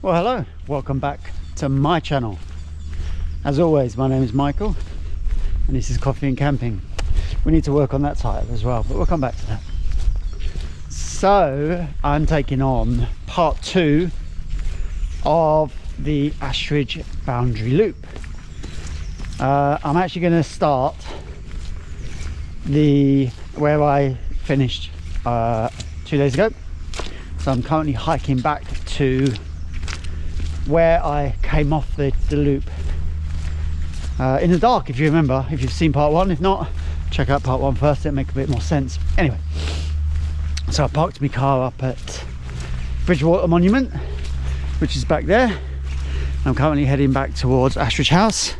Well, hello, welcome back to my channel. As always, my name is Michael and this is Coffee and Camping. We need to work on that title as well, but we'll come back to that. So I'm taking on part 2 of the Ashridge Boundary Loop. I'm actually going to start where I finished 2 days ago. So I'm currently hiking back to where I came off the loop in the dark, if you remember, if you've seen part 1. If not, check out part 1 first, it'll make a bit more sense. Anyway, so I parked my car up at Bridgewater Monument, which is back there. I'm currently heading back towards Ashridge House,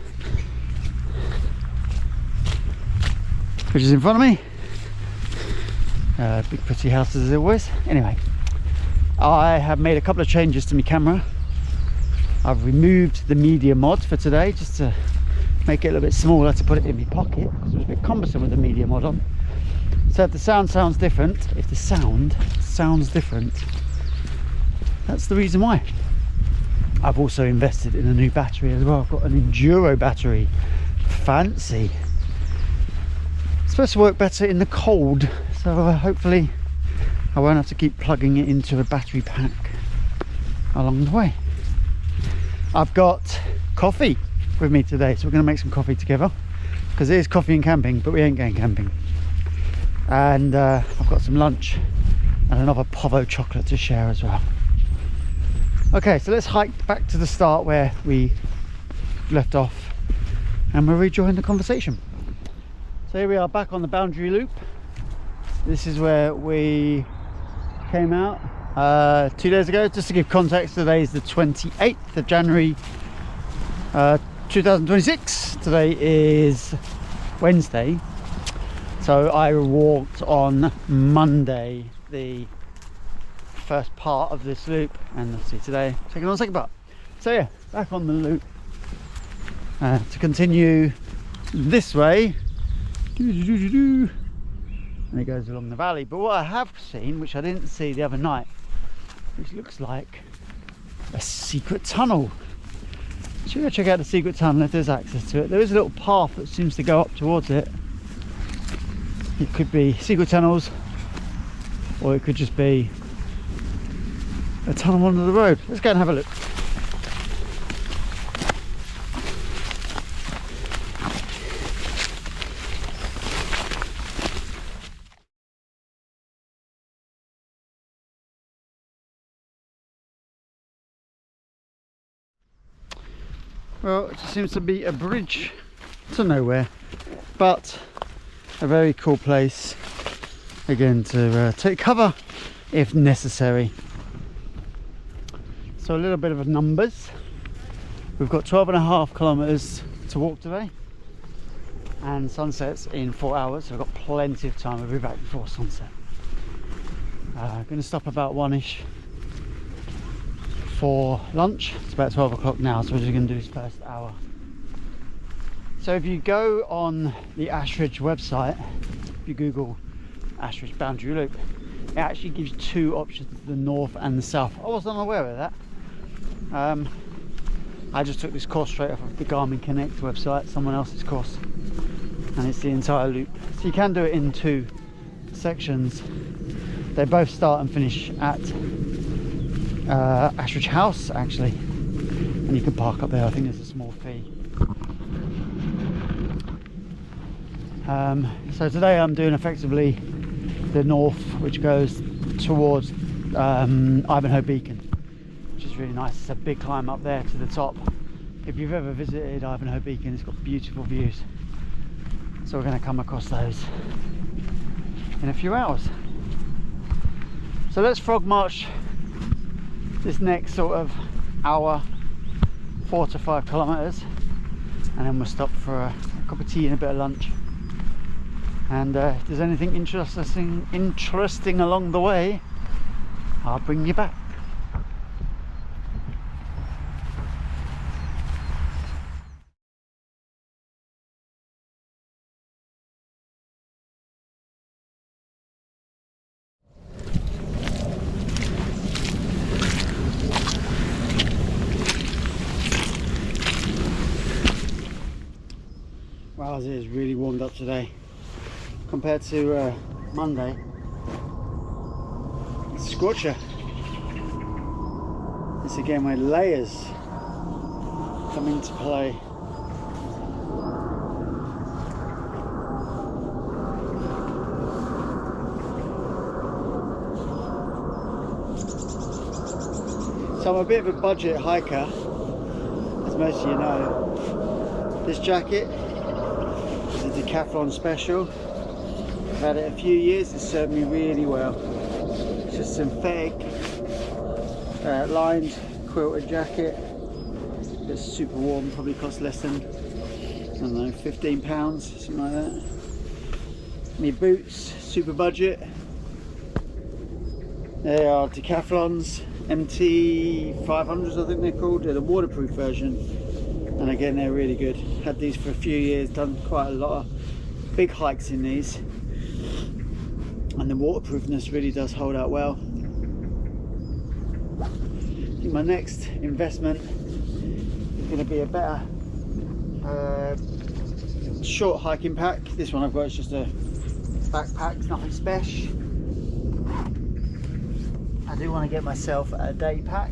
which is in front of me. Big pretty houses as always. Anyway, I have made a couple of changes to my camera. I've removed the media mod for today just to make it a little bit smaller to put it in my pocket, because it was a bit cumbersome with the media mod on. So if the sound sounds different, that's the reason why. I've also invested in a new battery as well. I've got an enduro battery. Fancy. It's supposed to work better in the cold, so hopefully I won't have to keep plugging it into a battery pack along the way. I've got coffee with me today, so we're going to make some coffee together, because it is coffee and camping, but we ain't going camping. And I've got some lunch and another Povo chocolate to share as well. Okay, so let's hike back to the start where we left off and we'll rejoin the conversation. So here we are back on the Boundary Loop. This is where we came out 2 days ago. Just to give context, today is the 28th of January 2026. Today is Wednesday, so I walked on Monday the first part of this loop, and let's see, today taking on the second part. So yeah, back on the loop to continue this way, and it goes along the valley. But what I have seen, which I didn't see the other night, which looks like a secret tunnel. Should we go check out the secret tunnel if there's access to it? There is a little path that seems to go up towards it. It could be secret tunnels, or it could just be a tunnel under the road. Let's go and have a look. Well, it just seems to be a bridge to nowhere, but a very cool place again to take cover if necessary. So a little bit of numbers. We've got 12.5 kilometers to walk today, and sunset's in 4 hours, so we've got plenty of time. We'll be back before sunset. Going to stop about 1ish for lunch. It's about 12 o'clock now, so we're just going to do this first hour. So if you go on the Ashridge website, if you Google Ashridge Boundary Loop, it actually gives you 2 options, the north and the south. I wasn't aware of that. I just took this course straight off of the Garmin Connect website, someone else's course, and it's the entire loop. So you can do it in 2 sections. They both start and finish at Ashridge House actually, and you can park up there. I think there's a small fee. So today I'm doing effectively the north, which goes towards Ivinghoe Beacon, which is really nice. It's a big climb up there to the top. If you've ever visited Ivinghoe Beacon, it's got beautiful views. So we're going to come across those in a few hours. So let's frog march this next sort of hour, 4 to 5 kilometers, and then we'll stop for a cup of tea and a bit of lunch. And if there's anything interesting along the way, I'll bring you back. as it is really warmed up today compared to Monday. It's a scorcher. It's again where layers come into play. So I'm a bit of a budget hiker, as most of you know. This jacket is a Decathlon special. I've had it a few years, it's served me really well. It's just synthetic, lined, quilted jacket. It's super warm, probably cost less than, I don't know, £15, something like that. My boots, super budget. They are Decathlons, MT 500s I think they're called. They're the waterproof version, and again they're really good. Had these for a few years, done quite a lot of big hikes in these, and the waterproofness really does hold out well. I think my next investment is going to be a better short hiking pack. This one I've got is just a backpack, it's nothing special. I do want to get myself a day pack.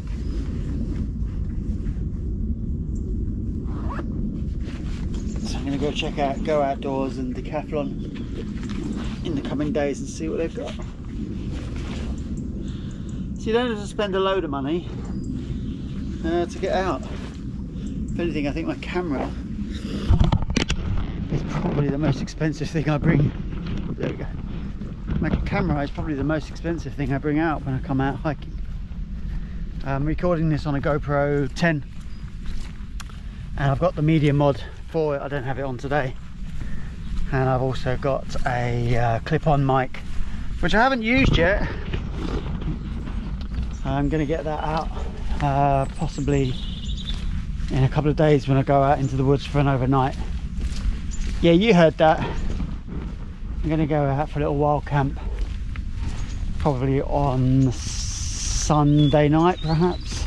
So I'm going to go outdoors and Decathlon in the coming days and see what they've got. So you don't have to spend a load of money to get out. If anything, I think my camera is probably the most expensive thing I bring. There we go. My camera is probably the most expensive thing I bring out when I come out hiking. I'm recording this on a GoPro 10 and I've got the media mod for it. I don't have it on today, and I've also got a clip-on mic which I haven't used yet. I'm going to get that out possibly in a couple of days when I go out into the woods for an overnight. Yeah, you heard that. I'm going to go out for a little wild camp, probably on Sunday night perhaps.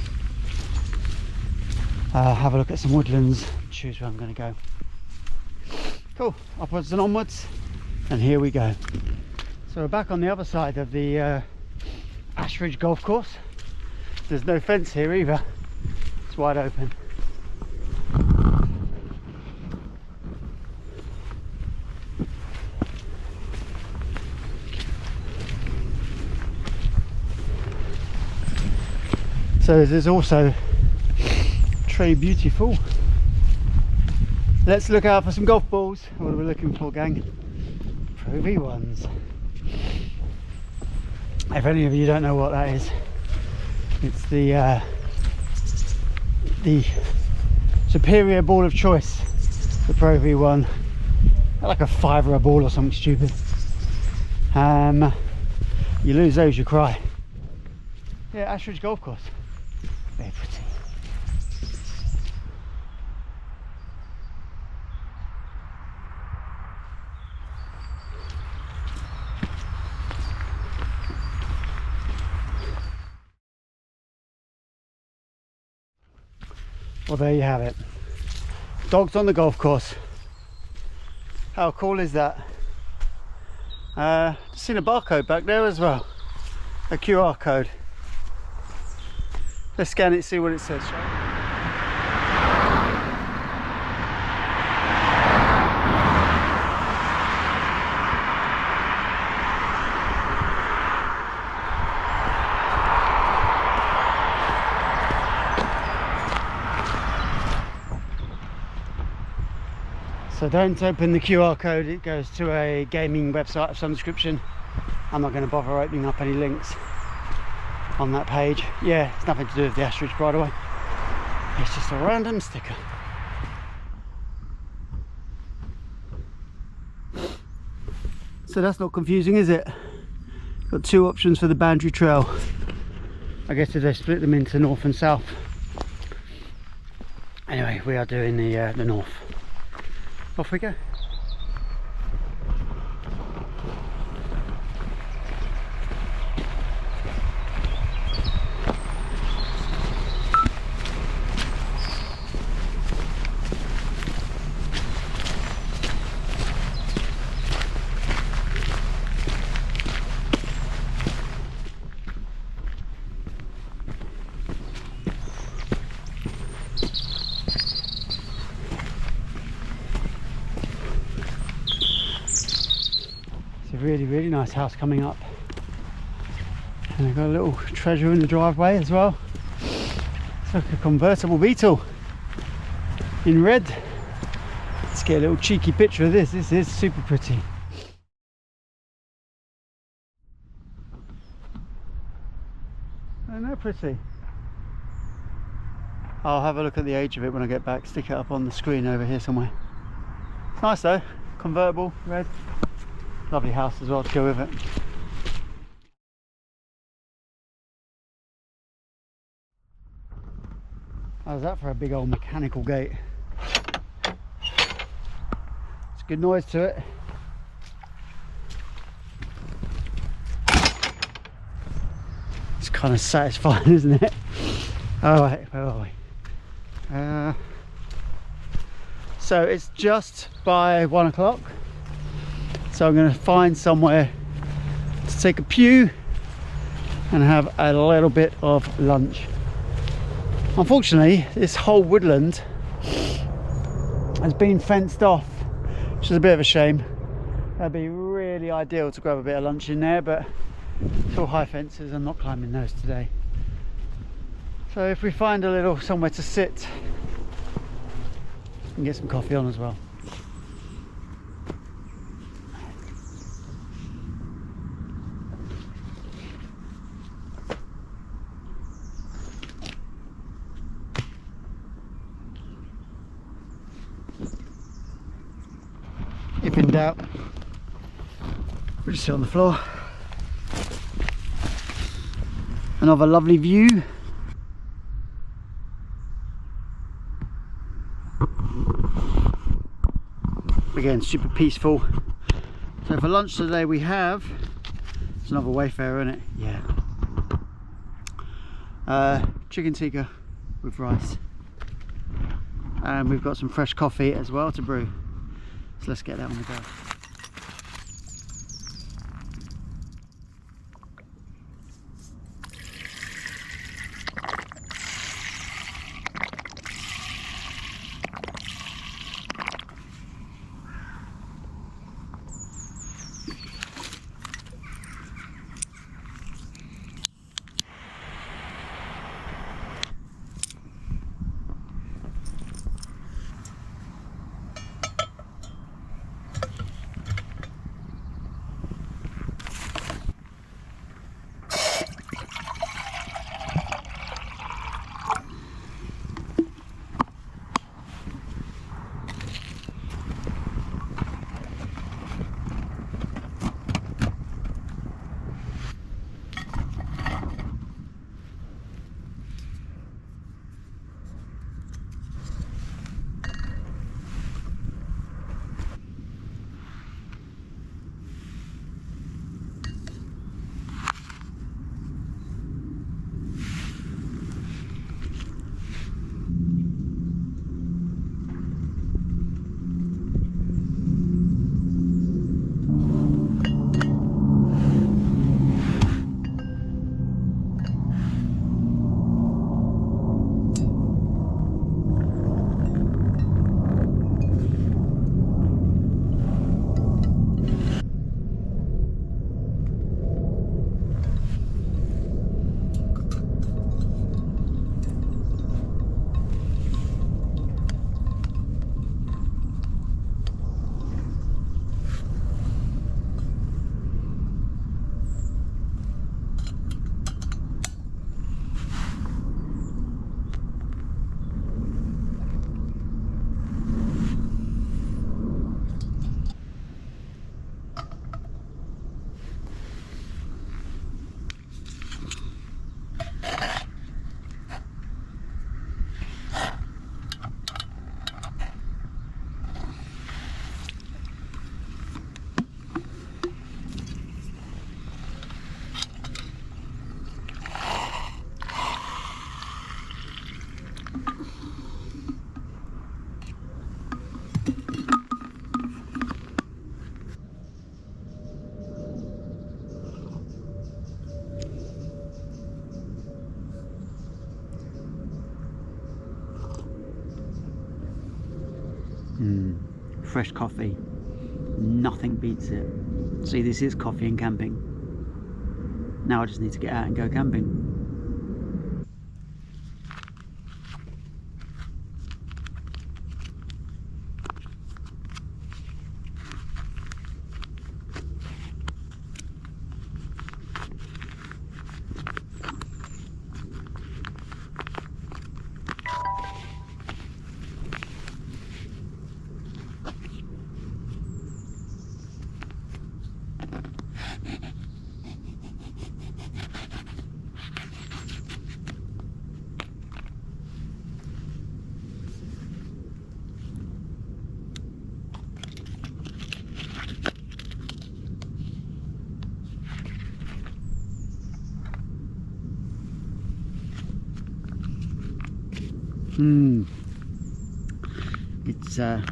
Have a look at some woodlands, choose where I'm going to go. Cool, upwards and onwards, and here we go. So we're back on the other side of the Ashridge golf course. There's no fence here either, it's wide open. So there's also Trey Beautiful. Let's look out for some golf balls. What are we looking for, gang? Pro V1s. If any of you don't know what that is, it's the superior ball of choice, the Pro V1. Like a $5 a ball or something stupid. You lose those, you cry. Yeah, Ashridge golf course. Very pretty. Well, there you have it. Dogs on the golf course. How cool is that? Seen a barcode back there as well. A QR code. Let's scan it, see what it says, shall we? So don't open the QR code, it goes to a gaming website of some description. I'm not going to bother opening up any links on that page. Yeah, it's nothing to do with the Ashridge, by the way. It's just a random sticker. So that's not confusing, is it? Got two options for the Boundary Trail. I guess if they split them into north and south. Anyway, we are doing the north. Off we go. really nice house coming up. And I've got a little treasure in the driveway as well. It's like a convertible Beetle in red. Let's get a little cheeky picture of this. This is super pretty. Isn't that pretty? I'll have a look at the age of it when I get back, stick it up on the screen over here somewhere. It's nice though, convertible, red. Lovely house as well to go with it. How's that for a big old mechanical gate? It's a good noise to it. It's kind of satisfying, isn't it? Oh wait, where are we? So it's just by 1 o'clock. So I'm going to find somewhere to take a pew and have a little bit of lunch. Unfortunately, this whole woodland has been fenced off, which is a bit of a shame. That'd be really ideal to grab a bit of lunch in there, but it's all high fences. I'm not climbing those today. So if we find a little somewhere to sit and get some coffee on as well. If in doubt, we'll just sit on the floor. Another lovely view. Again, super peaceful. So for lunch today we have, it's another Wayfarer, isn't it? Yeah. Chicken tikka with rice. And we've got some fresh coffee as well to brew. So let's get that on the go. Fresh coffee, nothing beats it. See, this is coffee and camping. Now I just need to get out and go camping. It's a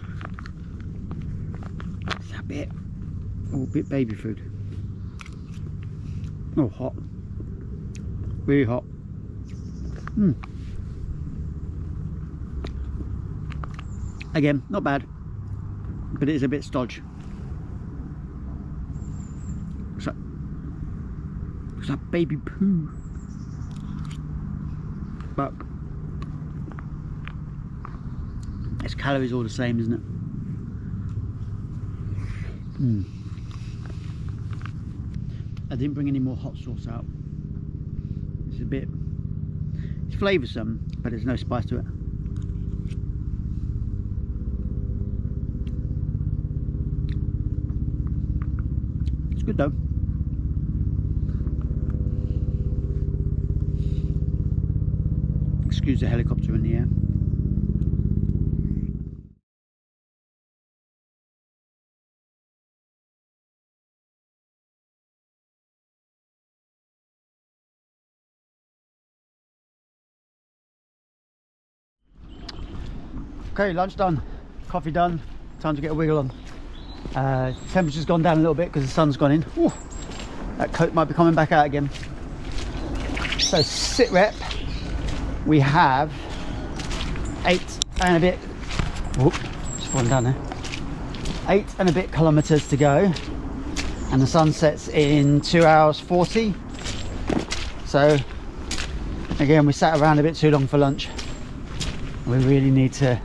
bit baby food. Oh, hot, really hot. Again, not bad, but it is a bit stodgy. It's like baby poo, but it's calories all the same, isn't it? I didn't bring any more hot sauce out. It's flavoursome, but there's no spice to it. It's good though. Excuse the helicopter in the air. Okay, lunch done, coffee done, time to get a wiggle on. Temperature's gone down a little bit because the sun's gone in. Ooh, that coat might be coming back out again. So sit rep, we have 8 and a bit, whoop, just falling down there. 8 and a bit kilometres to go, and the sun sets in 2 hours 40. So again, we sat around a bit too long for lunch. We really need to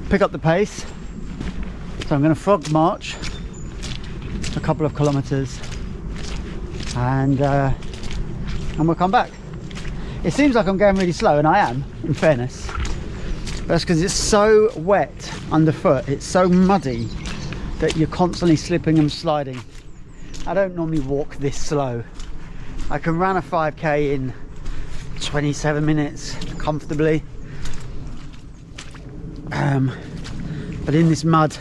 pick up the pace, so I'm going to frog march a couple of kilometres and we'll come back. It seems like I'm going really slow, and I am, in fairness, but that's because it's so wet underfoot, it's so muddy that you're constantly slipping and sliding. I don't normally walk this slow. I can run a 5k in 27 minutes comfortably. But in this mud,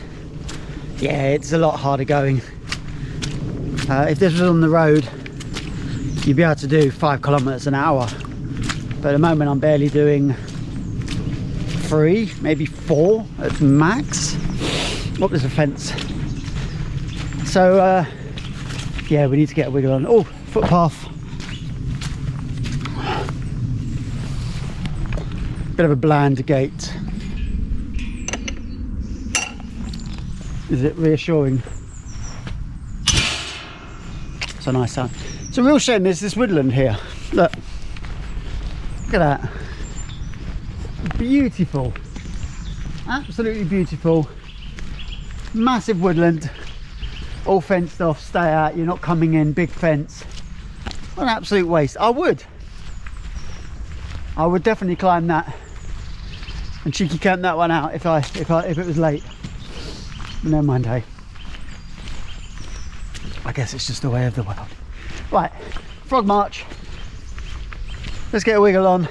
yeah, it's a lot harder going. If this was on the road, you'd be able to do 5 kilometers an hour, but at the moment I'm barely doing 3, maybe 4 at max. Oh, there's a fence. So yeah, we need to get a wiggle on. Oh, footpath. Bit of a bland gate. Is it reassuring? It's a nice sound. It's a real shame there's this woodland here. Look at that. Beautiful. Absolutely beautiful. Massive woodland. All fenced off, stay out, you're not coming in, big fence. What an absolute waste. I would definitely climb that and cheeky camp that one out if it was late. Never mind, hey. I guess it's just the way of the world. Right, frog march. Let's get a wiggle on,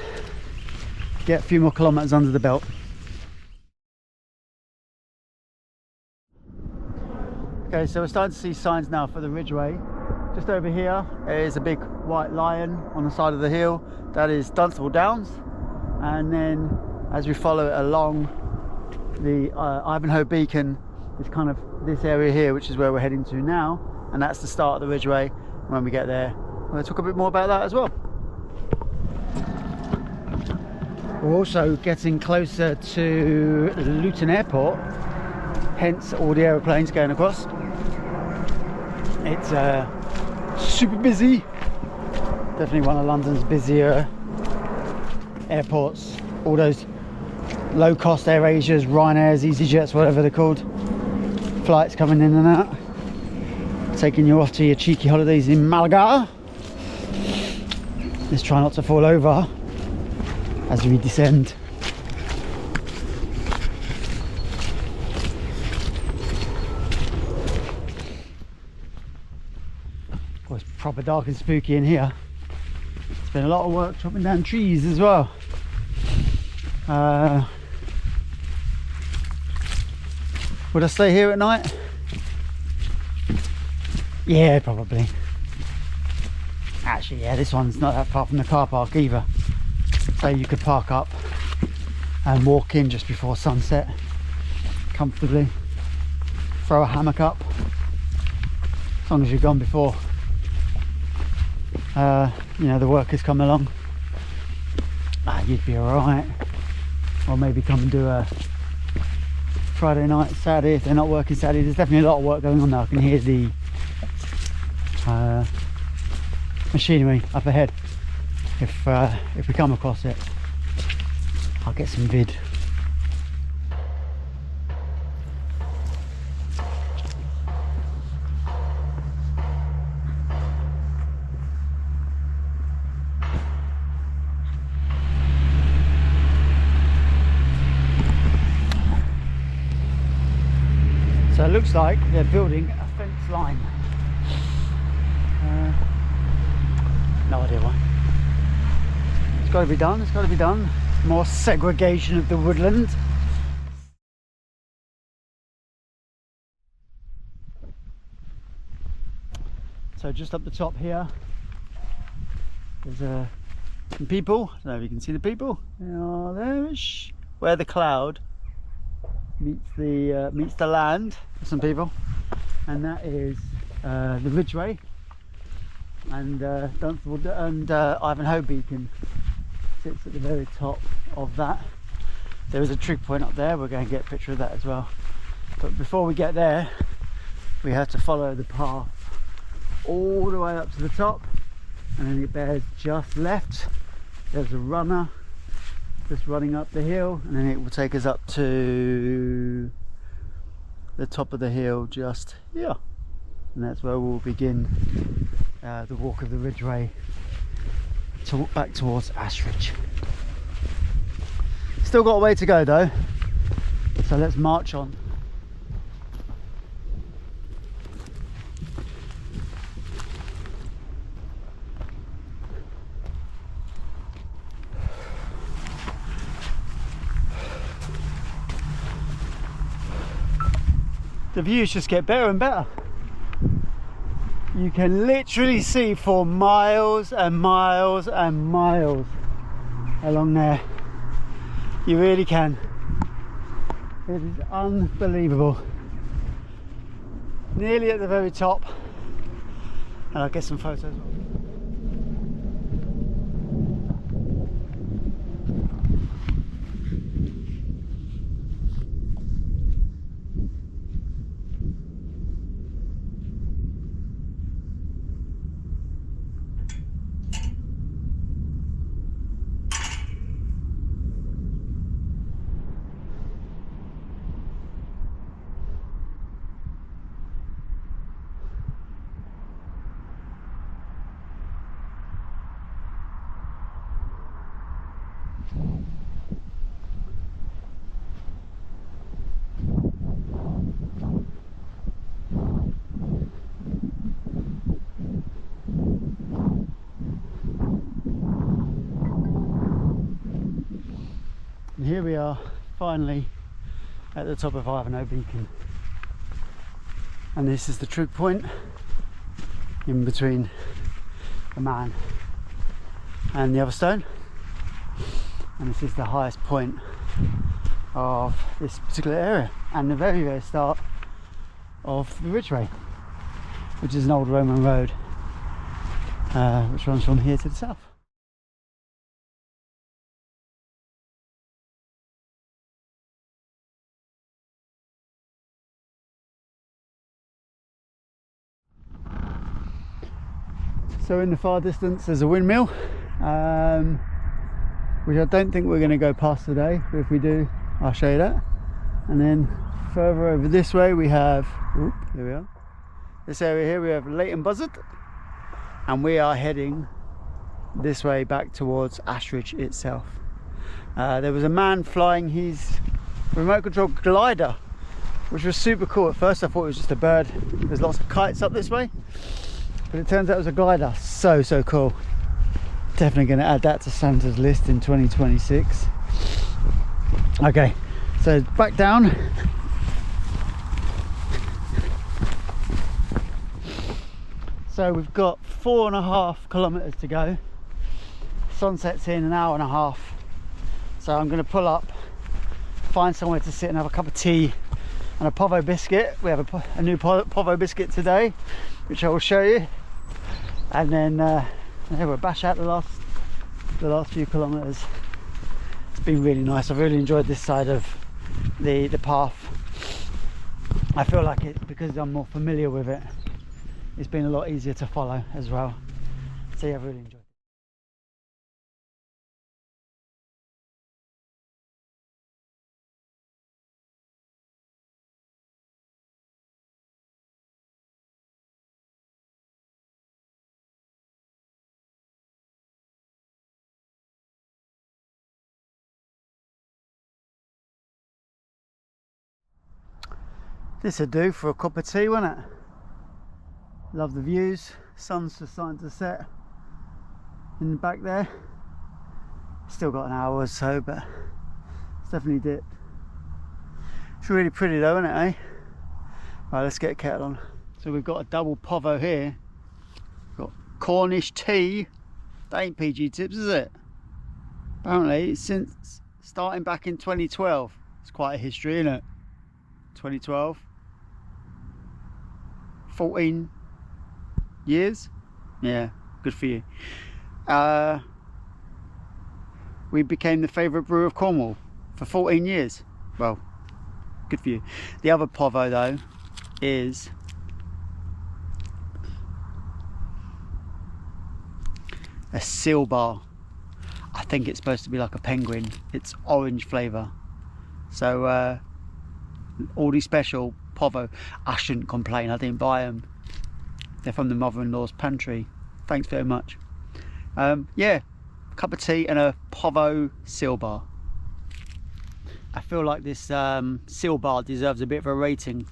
get a few more kilometres under the belt. Okay, so we're starting to see signs now for the Ridgeway. Just over here is a big white lion on the side of the hill. That is Dunstable Downs. And then as we follow it along, the Ivinghoe Beacon is kind of this area here, which is where we're heading to now, and that's the start of the Ridgeway. When we get there, we'll talk a bit more about that as well. We're also getting closer to Luton Airport, hence all the aeroplanes going across. It's super busy. Definitely one of London's busier airports. All those low-cost Air Asias, Ryanairs, EasyJets, whatever they're called. Flights coming in and out, taking you off to your cheeky holidays in Malaga. Let's try not to fall over as we descend. Oh, it's proper dark and spooky in here. It's been a lot of work chopping down trees as well. Would I stay here at night? Yeah, probably. Actually, yeah, this one's not that far from the car park either. So you could park up and walk in just before sunset comfortably. Throw a hammock up, as long as you've gone before you know, the workers come along. You'd be alright. Or maybe come and do a Friday night, Saturday, if they're not working Saturday. There's definitely a lot of work going on now. I can hear the machinery up ahead. If we come across it, I'll get some vid. So it looks like they're building a fence line. No idea why. It's got to be done, it's got to be done. More segregation of the woodland. So just up the top here, there's some people. I don't know if you can see the people. They are there-ish. Where the cloud meets the land for some people, and that is the Ridgeway and Ivinghoe Beacon sits at the very top of that. There is a trig point up there. We're going to get a picture of that as well, but before we get there we have to follow the path all the way up to the top, and then it bears just left. There's a runner just running up the hill, and then it will take us up to the top of the hill just here, and that's where we'll begin the walk of the Ridgeway back towards Ashridge. Still got a way to go though, so let's march on. The views just get better and better. You can literally see for miles and miles and miles along there. You really can. It is unbelievable. Nearly at the very top, and I'll get some photos. And here we are, finally at the top of Ivinghoe Beacon, and this is the trig point in between the man and the other stone, and this is the highest point of this particular area and the very, very start of the Ridgeway, which is an old Roman road which runs from here to the south. So in the far distance there's a windmill, which I don't think we're going to go past today, but if we do I'll show you that. And then further over this way we have, here we are, this area here we have Leighton Buzzard, and we are heading this way back towards Ashridge itself. There was a man flying his remote control glider, which was super cool. At first I thought it was just a bird. There's lots of kites up this way, but it turns out it was a glider. So cool. Definitely going to add that to Santa's list in 2026. Okay, so back down. So we've got 4.5 kilometers to go. Sunset's in an hour and a half. So I'm going to pull up, find somewhere to sit and have a cup of tea and a povo biscuit. We have a new povo biscuit today, which I will show you. And then we'll bash out the last few kilometers. It's been really nice. I've really enjoyed this side of the path. I feel like it, because I'm more familiar with it, it's been a lot easier to follow as well. So yeah, I've really enjoyed it. This would do for a cup of tea, wouldn't it? Love the views. Sun's just starting to set in the back there. Still got an hour or so, but it's definitely dipped. It's really pretty though, isn't it, eh? Right, let's get a kettle on. So we've got a double povo here. We've got Cornish tea. That ain't PG tips, is it? Apparently, since starting back in 2012. It's quite a history, isn't it? 2012. 14 years. Yeah, good for you. We became the favourite brew of Cornwall for 14 years. Well, good for you. The other povo though is a seal bar. I think it's supposed to be like a penguin. It's orange flavour. So Aldi special povo. I shouldn't complain, I didn't buy them. They're from the mother-in-law's pantry. Thanks very much. Yeah, cup of tea and a povo seal bar. I feel like this seal bar deserves a bit of a rating.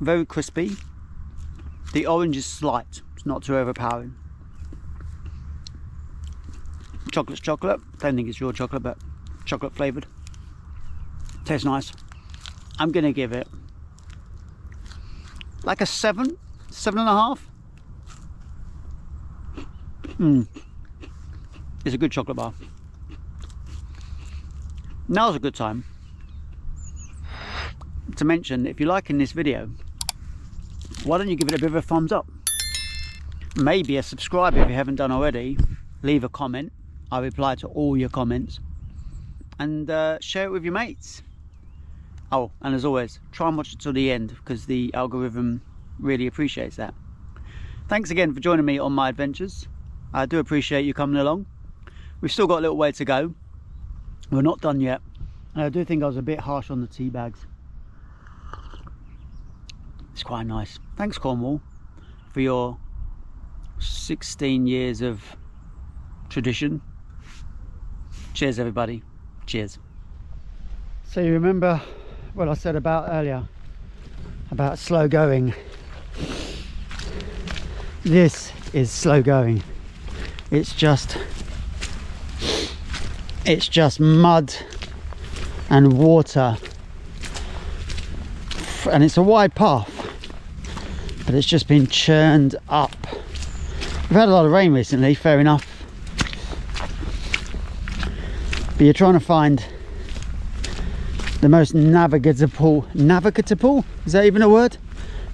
Very crispy. The orange is slight, it's not too overpowering. Chocolate's chocolate. Don't think it's real chocolate, but chocolate flavoured. Tastes nice. I'm gonna give it like a 7.5. It's a good chocolate bar. Now's a good time to mention, if you're liking this video, why don't you give it a bit of a thumbs up? Maybe a subscribe if you haven't done already. Leave a comment. I reply to all your comments, and share it with your mates. Oh, and as always, try and watch it till the end, because the algorithm really appreciates that. Thanks again for joining me on my adventures. I do appreciate you coming along. We've still got a little way to go. We're not done yet, and I do think I was a bit harsh on the tea bags. It's quite nice. Thanks Cornwall for your 16 years of tradition. Cheers everybody. Cheers. So you remember what I said about earlier about slow going? This is slow going. It's just mud and water, and it's a wide path, but it's just been churned up. We've had a lot of rain recently, fair enough, but you're trying to find the most navigable, is that even a word?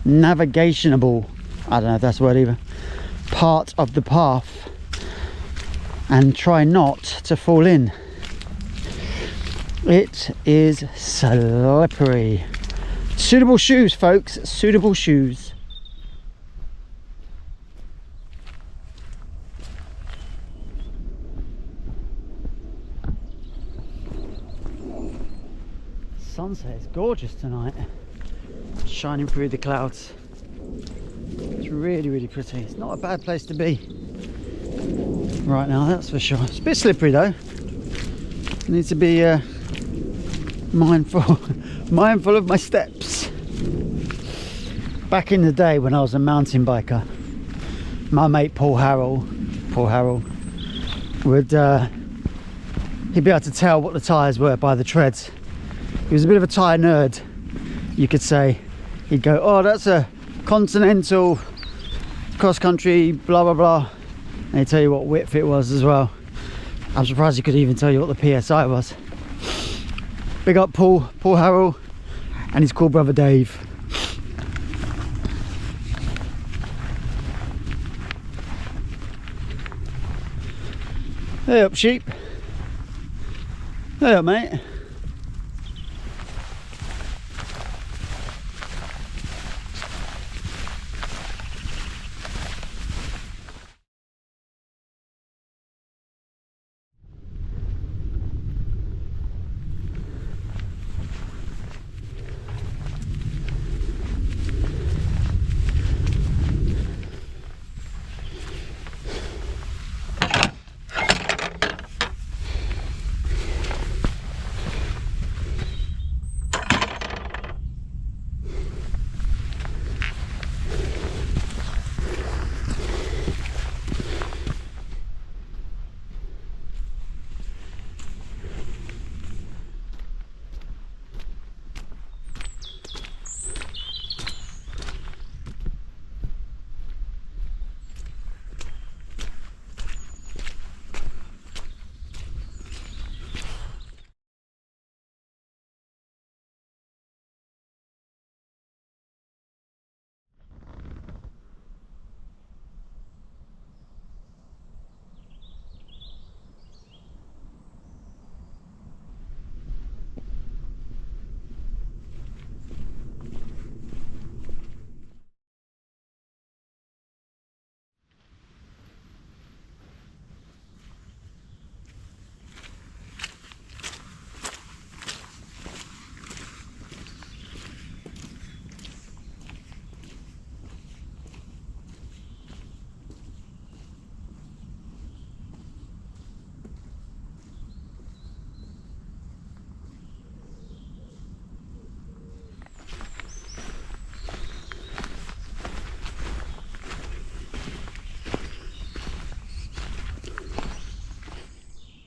Navigationable, I don't know if that's a word either, part of the path, and try not to fall in. It is slippery. Suitable shoes, folks, suitable shoes. Sunset is gorgeous tonight, shining through the clouds. It's really, really pretty. It's not a bad place to be right now, that's for sure. It's a bit slippery though. Need to be mindful of my steps. Back in the day when I was a mountain biker, my mate Paul Harrell would he'd be able to tell what the tyres were by the treads. He was a bit of a tyre nerd, you could say. He'd go, oh, that's a Continental cross country, blah blah blah, and he'd tell you what width it was as well. I'm surprised he could even tell you what the PSI was. Big up Paul Harrell and his cool brother Dave. Hey up, sheep. Hey up, mate.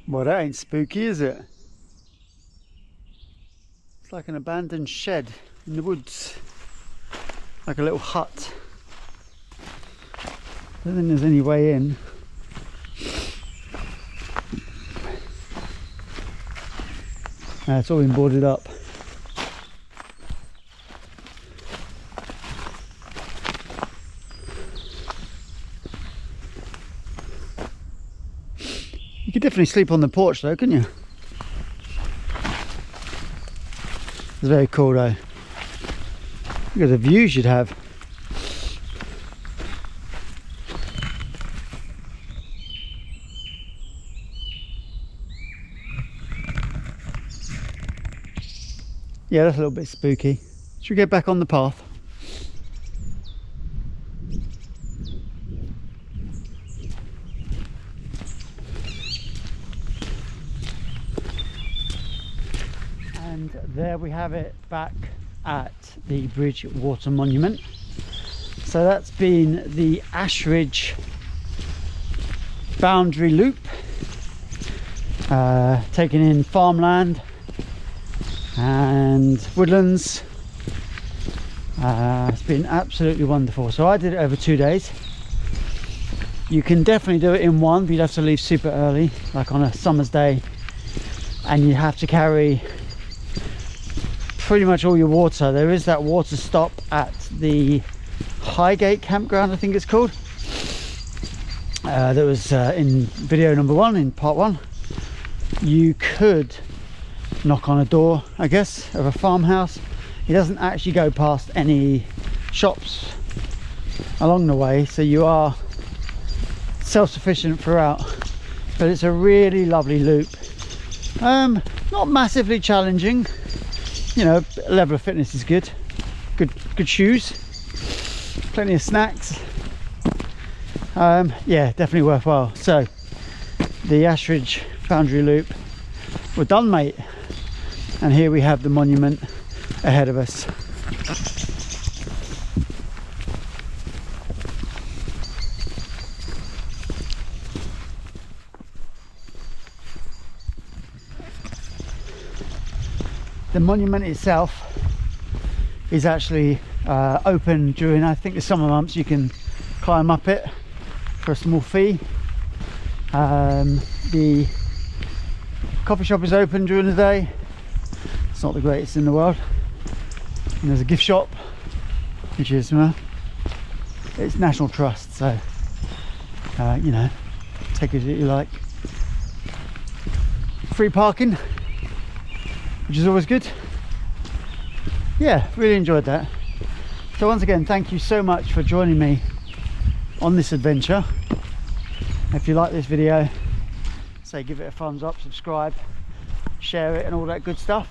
Well, that ain't spooky, is it? It's like an abandoned shed in the woods, like a little hut. I don't think there's any way in. It's all been boarded up. You could definitely sleep on the porch though, couldn't you? It's very cool though. Look at the views you'd have. Yeah, that's a little bit spooky. Should we get back on the path? And there we have it, back at the Bridgewater Monument. So that's been the Ashridge Boundary Loop, taking in farmland and woodlands. It's been absolutely wonderful. So I did it over 2 days. You can definitely do it in one, but you'd have to leave super early, like on a summer's day, and you have to carry pretty much all your water. There is that water stop at the Highgate campground, I think it's called. That was in video number 1, in part 1. You could knock on a door, I guess, of a farmhouse. He doesn't actually go past any shops along the way, so you are self-sufficient throughout. But it's a really lovely loop. Not massively challenging, you know. Level of fitness is good. Good shoes, plenty of snacks. Yeah, definitely worthwhile. So the Ashridge Boundary Loop, we're done, mate. And here we have the monument ahead of us. The monument itself is actually open during, I think, the summer months. You can climb up it for a small fee. The coffee shop is open during the day. It's not the greatest in the world. And there's a gift shop, which is, well, it's National Trust, so you know, take it as you like. Free parking, which is always good. Yeah, really enjoyed that. So once again, thank you so much for joining me on this adventure. If you like this video, say give it a thumbs up, subscribe, share it and all that good stuff.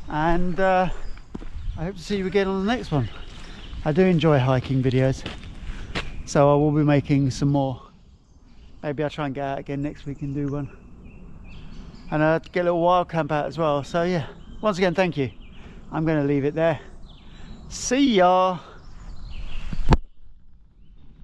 And I hope to see you again on the next one. I do enjoy hiking videos, so I will be making some more. Maybe I'll try and get out again next week and do one. And get a little wild camp out as well. So yeah, once again, thank you. I'm going to leave it there. See ya.